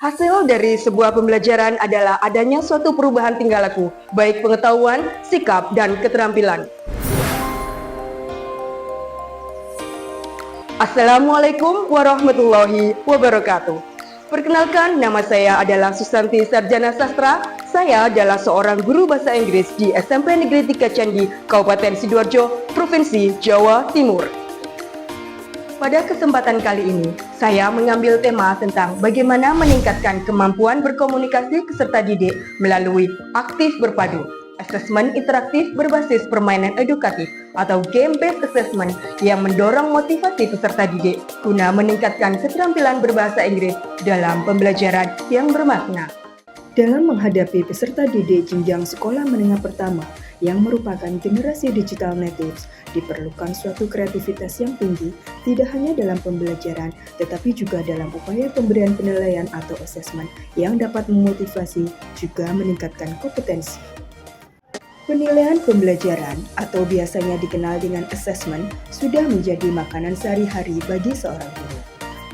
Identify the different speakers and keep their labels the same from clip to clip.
Speaker 1: Hasil dari sebuah pembelajaran adalah adanya suatu perubahan tingkah laku, baik pengetahuan, sikap, dan keterampilan. Assalamualaikum warahmatullahi wabarakatuh. Perkenalkan, nama saya adalah Susanti Sarjana Sastra. Saya adalah seorang guru bahasa Inggris di SMP Negeri 3 Candi, Kabupaten Sidoarjo, Provinsi Jawa Timur. Pada kesempatan kali ini, saya mengambil tema tentang bagaimana meningkatkan kemampuan berkomunikasi peserta didik melalui aktif berpadu, asesmen interaktif berbasis permainan edukatif atau game-based assessment yang mendorong motivasi peserta didik guna meningkatkan keterampilan berbahasa Inggris dalam pembelajaran yang bermakna.
Speaker 2: Dalam menghadapi peserta didik jenjang sekolah menengah pertama yang merupakan generasi digital natives, diperlukan suatu kreativitas yang tinggi, tidak hanya dalam pembelajaran, tetapi juga dalam upaya pemberian penilaian atau assessment yang dapat memotivasi juga meningkatkan kompetensi. Penilaian pembelajaran atau biasanya dikenal dengan assessment sudah menjadi makanan sehari-hari bagi seorang guru.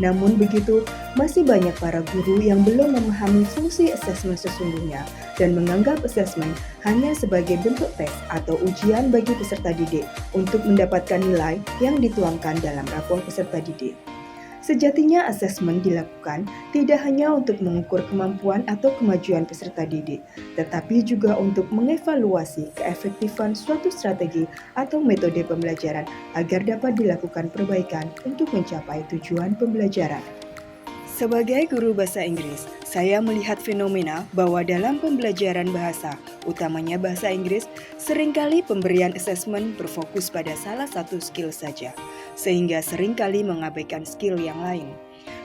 Speaker 2: Namun begitu, masih banyak para guru yang belum memahami fungsi asesmen sesungguhnya dan menganggap asesmen hanya sebagai bentuk tes atau ujian bagi peserta didik untuk mendapatkan nilai yang dituangkan dalam rapor peserta didik. Sejatinya asesmen dilakukan tidak hanya untuk mengukur kemampuan atau kemajuan peserta didik, tetapi juga untuk mengevaluasi keefektifan suatu strategi atau metode pembelajaran agar dapat dilakukan perbaikan untuk mencapai tujuan pembelajaran. Sebagai guru bahasa Inggris, saya melihat fenomena bahwa dalam pembelajaran bahasa, utamanya bahasa Inggris, seringkali pemberian asesmen berfokus pada salah satu skill saja, sehingga seringkali mengabaikan skill yang lain.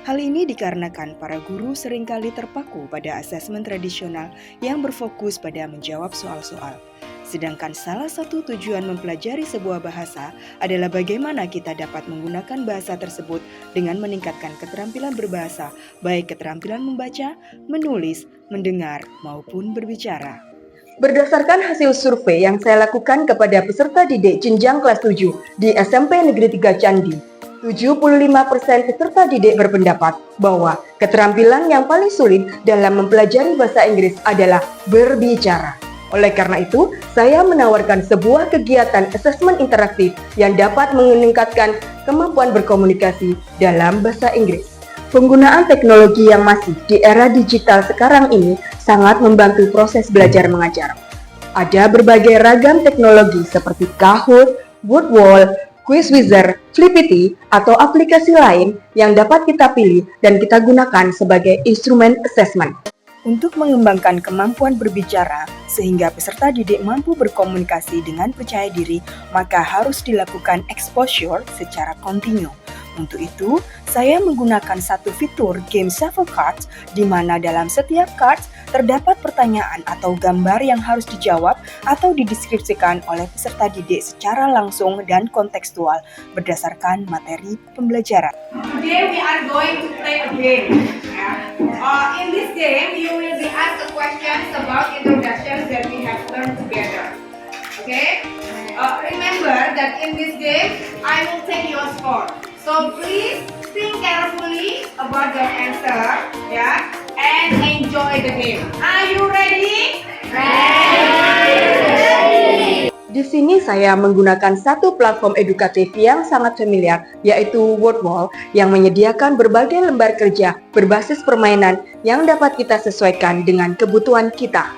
Speaker 2: Hal ini dikarenakan para guru seringkali terpaku pada asesmen tradisional yang berfokus pada menjawab soal-soal. Sedangkan salah satu tujuan mempelajari sebuah bahasa adalah bagaimana kita dapat menggunakan bahasa tersebut dengan meningkatkan keterampilan berbahasa, baik keterampilan membaca, menulis, mendengar, maupun berbicara.
Speaker 1: Berdasarkan hasil survei yang saya lakukan kepada peserta didik jenjang kelas 7 di SMP Negeri 3 Candi, 75% peserta didik berpendapat bahwa keterampilan yang paling sulit dalam mempelajari bahasa Inggris adalah berbicara. Oleh karena itu, saya menawarkan sebuah kegiatan asesmen interaktif yang dapat meningkatkan kemampuan berkomunikasi dalam bahasa Inggris. Penggunaan teknologi yang masif di era digital sekarang ini sangat membantu proses belajar mengajar. Ada berbagai ragam teknologi seperti Kahoot, Wordwall, Quizizzer, Flippity, atau aplikasi lain yang dapat kita pilih dan kita gunakan sebagai instrumen assessment.
Speaker 2: Untuk mengembangkan kemampuan berbicara sehingga peserta didik mampu berkomunikasi dengan percaya diri, maka harus dilakukan exposure secara kontinu. Untuk itu, saya menggunakan satu fitur game shuffle cards di mana dalam setiap cards terdapat pertanyaan atau gambar yang harus dijawab atau dideskripsikan oleh peserta didik secara langsung dan kontekstual berdasarkan materi pembelajaran.
Speaker 3: Today we are going to play a game. In this game, you will be asked the questions about introductions that we have learned together. Okay? Remember that in this game, I will take your score. So please think carefully about your answer, yeah, and enjoy the game. Are you ready? Ready!
Speaker 1: Di sini saya menggunakan satu platform edukatif yang sangat familiar, yaitu Wordwall, yang menyediakan berbagai lembar kerja berbasis permainan yang dapat kita sesuaikan dengan kebutuhan kita.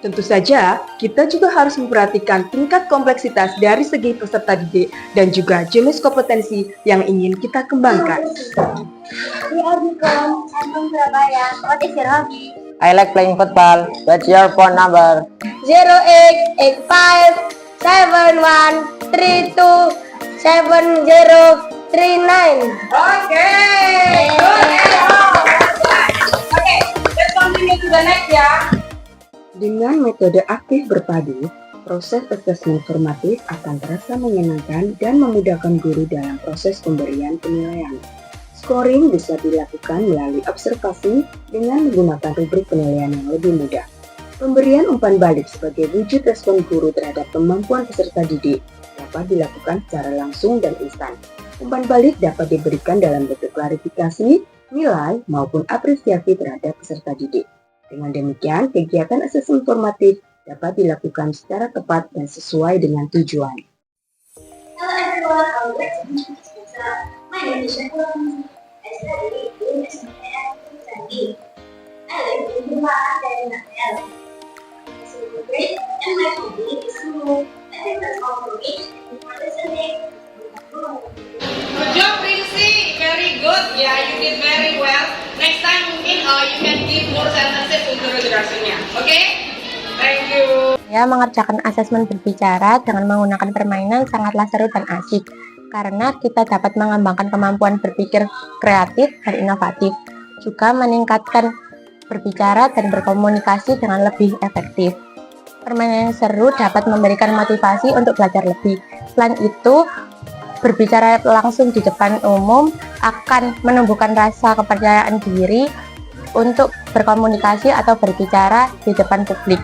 Speaker 1: Tentu saja, kita juga harus memperhatikan tingkat kompleksitas dari segi peserta didik dan juga jenis kompetensi yang ingin kita kembangkan.
Speaker 4: We are Nikon, I'm from Surabaya. What is your hobby?
Speaker 5: I like playing football. What's your phone number?
Speaker 4: 0885 71327039.
Speaker 3: Okay, good. Okay, let's continue to the next ya.
Speaker 1: Dengan metode aktif berpadu, proses asesmen formatif akan terasa menyenangkan dan memudahkan guru dalam proses pemberian penilaian. Scoring bisa dilakukan melalui observasi dengan menggunakan rubrik penilaian yang lebih mudah. Pemberian umpan balik sebagai wujud respon guru terhadap kemampuan peserta didik dapat dilakukan secara langsung dan instan. Umpan balik dapat diberikan dalam bentuk klarifikasi, nilai, maupun apresiasi terhadap peserta didik. Dengan demikian, kegiatan asesmen formatif dapat dilakukan secara tepat dan sesuai dengan tujuan.
Speaker 4: Hello everyone, our next is Lisa. My name is Shakira. I study in SMPN Sandi. I live in Rumah dan Natal. It's a great and my hobby is school. I think that's all for me. For listening.
Speaker 3: Good job, Rinsi. Very good. Yeah, you did very well. Next time mungkin you can give more sentences untuk regenerasinya. Okay? Thank you.
Speaker 6: Saya mengerjakan asesmen berbicara dengan menggunakan permainan sangatlah seru dan asik karena kita dapat mengembangkan kemampuan berpikir kreatif dan inovatif, juga meningkatkan berbicara dan berkomunikasi dengan lebih efektif. Permainan yang seru dapat memberikan motivasi untuk belajar lebih. Selain itu, berbicara langsung di depan umum akan menumbuhkan rasa kepercayaan diri untuk berkomunikasi atau berbicara di depan publik.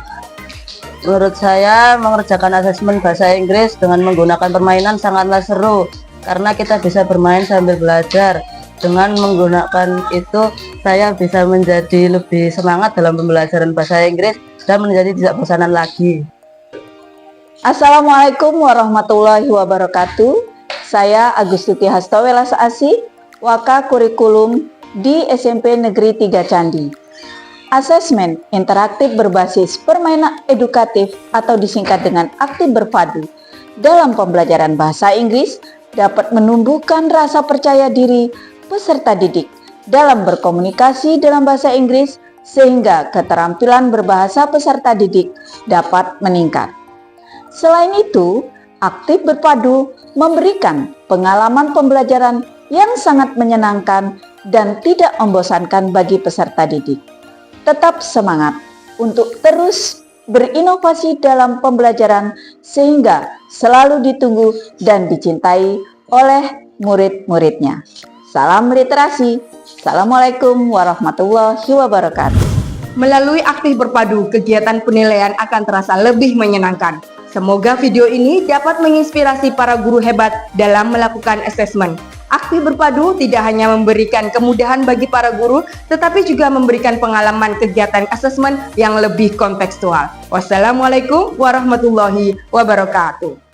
Speaker 5: Menurut saya, mengerjakan asesmen bahasa Inggris dengan menggunakan permainan sangatlah seru karena kita bisa bermain sambil belajar. Dengan menggunakan itu, saya bisa menjadi lebih semangat dalam pembelajaran bahasa Inggris dan menjadi tidak bosanan lagi.
Speaker 7: Assalamualaikum warahmatullahi wabarakatuh. Saya Agustuti Hastawela Saasi, Waka Kurikulum di SMP Negeri 3 Candi. Asesmen interaktif berbasis permainan edukatif atau disingkat dengan aktif berpadu dalam pembelajaran bahasa Inggris dapat menumbuhkan rasa percaya diri peserta didik dalam berkomunikasi dalam bahasa Inggris sehingga keterampilan berbahasa peserta didik dapat meningkat. Selain itu, aktif berpadu memberikan pengalaman pembelajaran yang sangat menyenangkan dan tidak membosankan bagi peserta didik. Tetap semangat untuk terus berinovasi dalam pembelajaran sehingga selalu ditunggu dan dicintai oleh murid-muridnya. Salam literasi. Assalamualaikum warahmatullahi wabarakatuh.
Speaker 1: Melalui aktif berpadu, kegiatan penilaian akan terasa lebih menyenangkan. Semoga video ini dapat menginspirasi para guru hebat dalam melakukan asesmen. Aktif berpadu tidak hanya memberikan kemudahan bagi para guru, tetapi juga memberikan pengalaman kegiatan asesmen yang lebih kontekstual. Wassalamualaikum warahmatullahi wabarakatuh.